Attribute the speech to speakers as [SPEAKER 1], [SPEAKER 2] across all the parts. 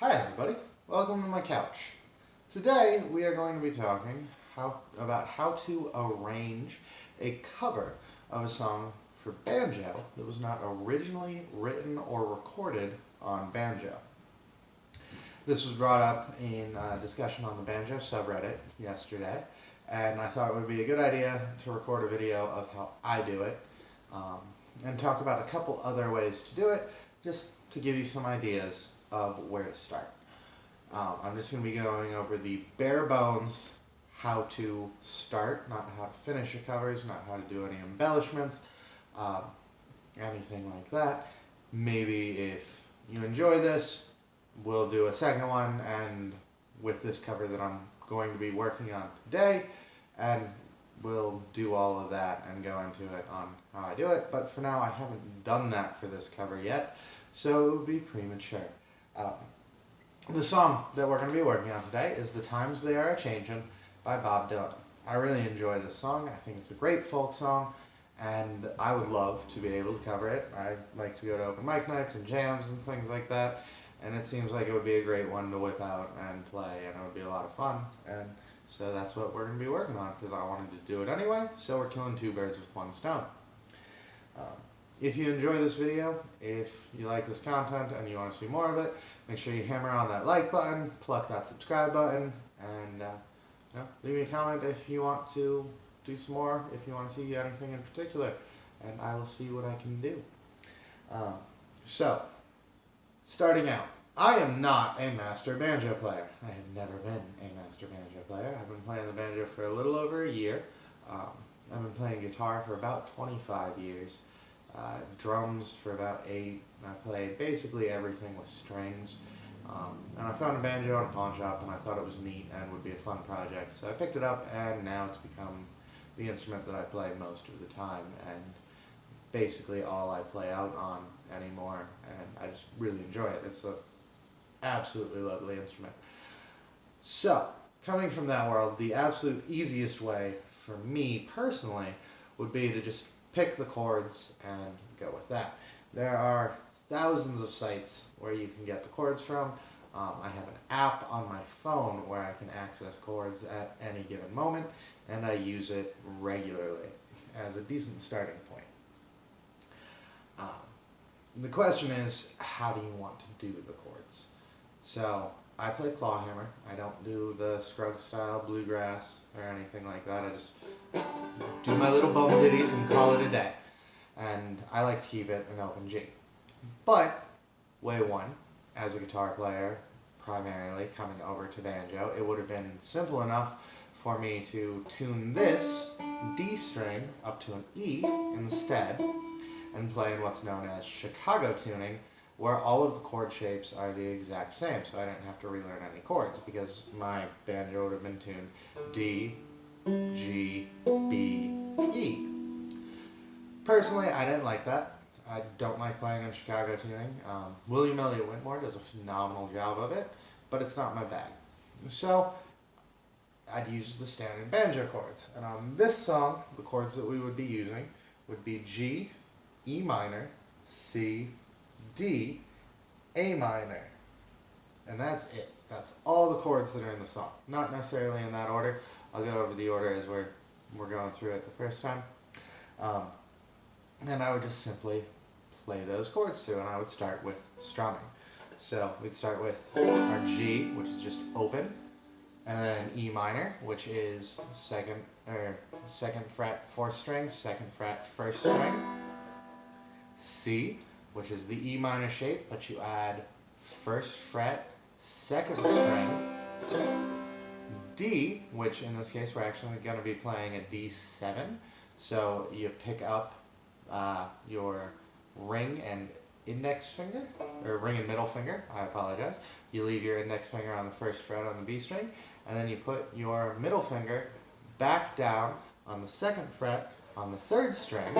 [SPEAKER 1] Hi everybody, welcome to my couch. Today we are going to be talking about how to arrange a cover of a song for banjo that was not originally written or recorded on banjo. This was brought up in a discussion on the banjo subreddit yesterday, and I thought it would be a good idea to record a video of how I do it, and talk about a couple other ways to do it, just to give you some ideas of where to start. I'm just going to be going over the bare bones how to start, not how to finish your covers, not how to do any embellishments, anything like that. Maybe if you enjoy this, we'll do a second one and with this cover that I'm going to be working on today, and we'll do all of that and go into it on how I do it. But for now, I haven't done that for this cover yet, so it would be premature. The song that we're going to be working on today is The Times They Are A-Changin' by Bob Dylan. I really enjoy this song. I think it's a great folk song, and I would love to be able to cover it. I like to go to open mic nights and jams and things like that, and it seems like it would be a great one to whip out and play, and it would be a lot of fun. And so that's what we're going to be working on, because I wanted to do it anyway, so we're killing two birds with one stone. If you enjoy this video, if you like this content and you want to see more of it, make sure you hammer on that like button, pluck that subscribe button, and leave me a comment if you want to do some more, if you want to see anything in particular, and I will see what I can do. So, starting out, I am not a master banjo player. I have never been a master banjo player. I've been playing the banjo for a little over a year. I've been playing guitar for about 25 years. Drums for about 8. I play basically everything with strings. And I found a banjo in a pawn shop and I thought it was neat and would be a fun project. So I picked it up, and now it's become the instrument that I play most of the time, and basically all I play out on anymore, and I just really enjoy it. It's an absolutely lovely instrument. So, coming from that world, the absolute easiest way for me personally would be to just pick the chords and go with that. There are thousands of sites where you can get the chords from. I have an app on my phone where I can access chords at any given moment, and I use it regularly as a decent starting point. The question is, how do you want to do the chords? So, I play clawhammer. I don't do the Scruggs style bluegrass or anything like that. I just do my little bum ditties and call it a day. And I like to keep it an open G. But, way one, as a guitar player, primarily coming over to banjo, it would have been simple enough for me to tune this D string up to an E instead, and play in what's known as Chicago tuning, where all of the chord shapes are the exact same, so I didn't have to relearn any chords, because my banjo would have been tuned D, G, B, E. Personally, I didn't like that. I don't like playing in Chicago tuning. William Elliott Whitmore does a phenomenal job of it, but it's not my bag. So, I'd use the standard banjo chords. And on this song, the chords that we would be using would be G, E minor, C, D, A minor. And that's it. That's all the chords that are in the song. Not necessarily in that order. I'll go over the order as we're going through it the first time. And I would just simply play those chords through, and I would start with strumming. So we'd start with our G, which is just open, and then E minor, which is second fret 4th string, 2nd fret 1st string. C, which is the E minor shape, but you add 1st fret 2nd string. D, which in this case we're actually going to be playing a D7, so you pick up your ring and index finger, or ring and middle finger, I apologize. You leave your index finger on the 1st fret on the B string, and then you put your middle finger back down on the 2nd fret on the 3rd string,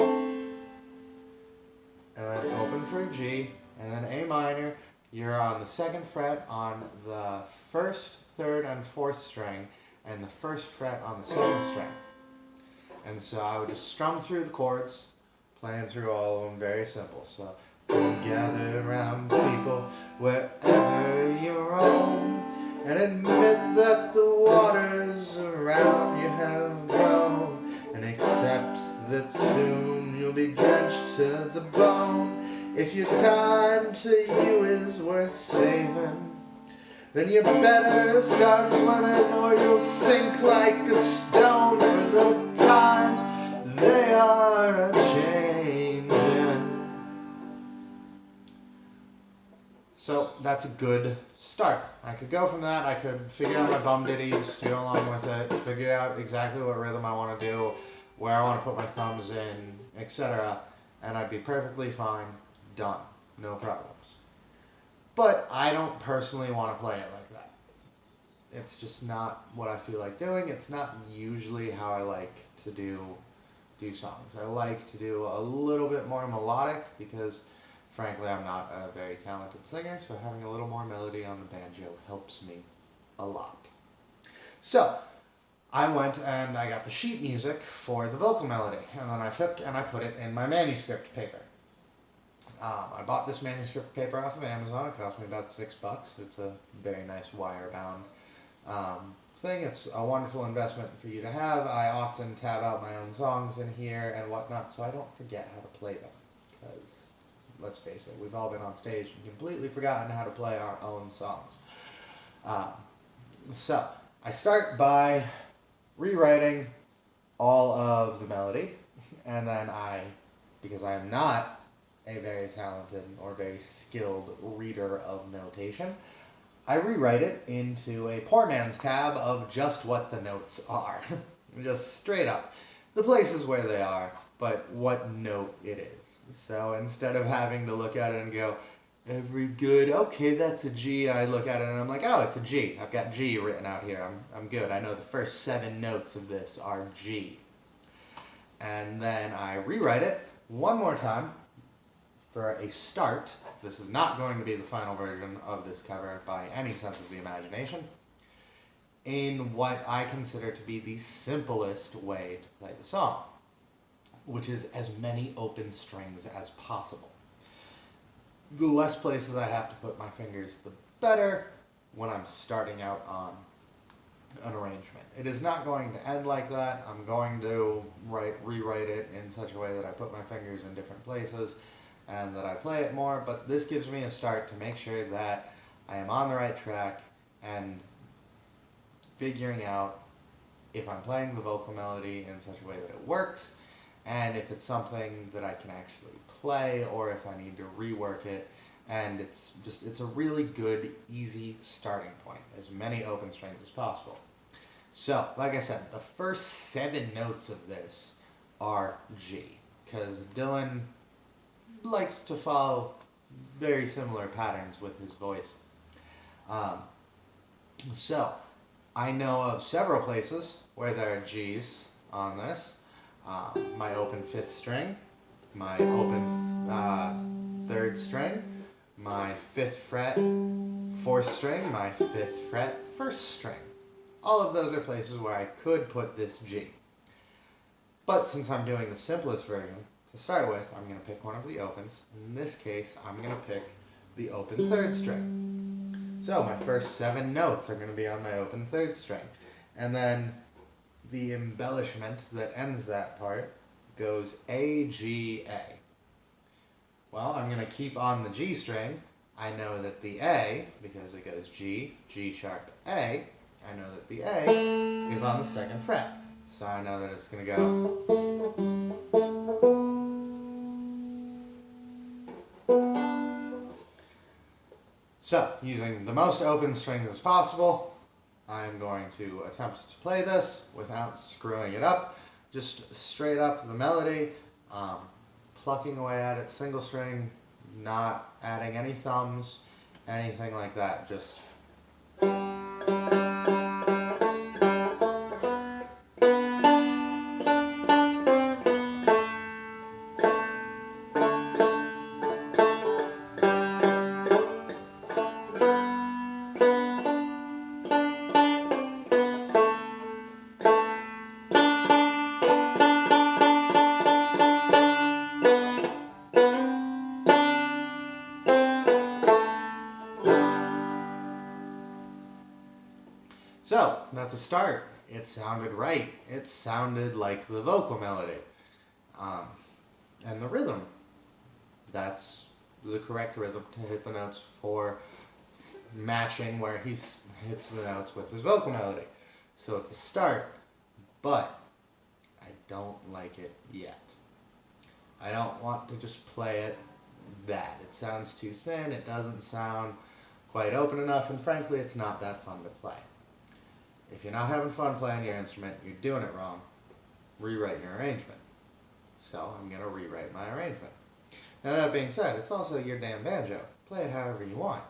[SPEAKER 1] and then open for a G, and then A minor, you're on the 2nd fret on the 1st, 3rd, and 4th string, and the 1st fret on the 2nd string. And so I would just strum through the chords, playing through all of them, very simple. So, come gather around people wherever you roam, and admit that the waters around you have grown, and accept that soon you'll be drenched to the bone. If your time to you is worth saving, then you better start swimming, or you'll sink like a stone, for the times they are a-changin'. So that's a good start. I could go from that, I could figure out my bum ditties, do along with it, figure out exactly what rhythm I want to do, where I want to put my thumbs in, etc., and I'd be perfectly fine, done, no problems. But I don't personally want to play it like that. It's just not what I feel like doing. It's not usually how I like to do songs. I like to do a little bit more melodic because, frankly, I'm not a very talented singer, so having a little more melody on the banjo helps me a lot. So I went and I got the sheet music for the vocal melody, and then I took and I put it in my manuscript paper. I bought this manuscript paper off of Amazon. It cost me about $6. It's a very nice wire-bound thing. It's a wonderful investment for you to have. I often tab out my own songs in here and whatnot, so I don't forget how to play them. Because, let's face it, we've all been on stage and completely forgotten how to play our own songs. So, I start by rewriting all of the melody, and then because I am not a very talented or very skilled reader of notation, I rewrite it into a poor man's tab of just what the notes are. Just straight up. The places where they are, but what note it is. So instead of having to look at it and go, every good, okay, that's a G, I look at it and I'm like, oh, it's a G. I've got G written out here. I'm good. I know the first 7 notes of this are G. And then I rewrite it one more time for a start. This is not going to be the final version of this cover by any sense of the imagination, in what I consider to be the simplest way to play the song, which is as many open strings as possible. The less places I have to put my fingers, the better when I'm starting out on an arrangement. It is not going to end like that. I'm going to rewrite it in such a way that I put my fingers in different places and that I play it more, but this gives me a start to make sure that I am on the right track and figuring out if I'm playing the vocal melody in such a way that it works, and if it's something that I can actually play, or if I need to rework it. And it's a really good, easy starting point. As many open strings as possible. So, like I said, the first 7 notes of this are G, because Dylan likes to follow very similar patterns with his voice. So, I know of several places where there are G's on this. My open 5th string, my open 3rd string, my 5th fret 4th string, my 5th fret 1st string. All of those are places where I could put this G. But since I'm doing the simplest version, to start with, I'm going to pick one of the opens. In this case, I'm going to pick the open 3rd string. So my first 7 notes are going to be on my open 3rd string. And then the embellishment that ends that part goes A, G, A. Well, I'm going to keep on the G string. I know that the A, because it goes G, G sharp, A, I know that the A is on the 2nd fret. So I know that it's going to go. So, using the most open strings as possible, I'm going to attempt to play this without screwing it up. Just straight up the melody, plucking away at it, single string, not adding any thumbs, anything like that. Just So, that's a start. It sounded right. It sounded like the vocal melody. Um, and the rhythm. That's the correct rhythm to hit the notes for matching where he hits the notes with his vocal melody. So it's a start, but I don't like it yet. I don't want to just play it that. It sounds too thin, it doesn't sound quite open enough, and frankly, it's not that fun to play. If you're not having fun playing your instrument, you're doing it wrong. Rewrite your arrangement. So I'm going to rewrite my arrangement. Now that being said, it's also your damn banjo. Play it however you want.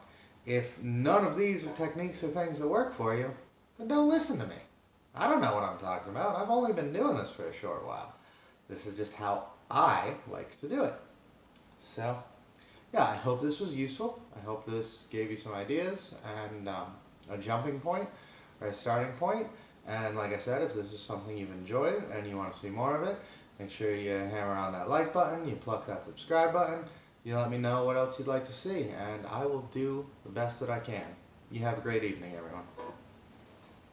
[SPEAKER 1] If none of these are techniques or things that work for you, then don't listen to me. I don't know what I'm talking about. I've only been doing this for a short while. This is just how I like to do it. So, yeah, I hope this was useful. I hope this gave you some ideas and a jumping point or a starting point. And like I said, if this is something you've enjoyed and you want to see more of it, make sure you hammer on that like button, you pluck that subscribe button, you let me know what else you'd like to see, and I will do the best that I can. You have a great evening, everyone.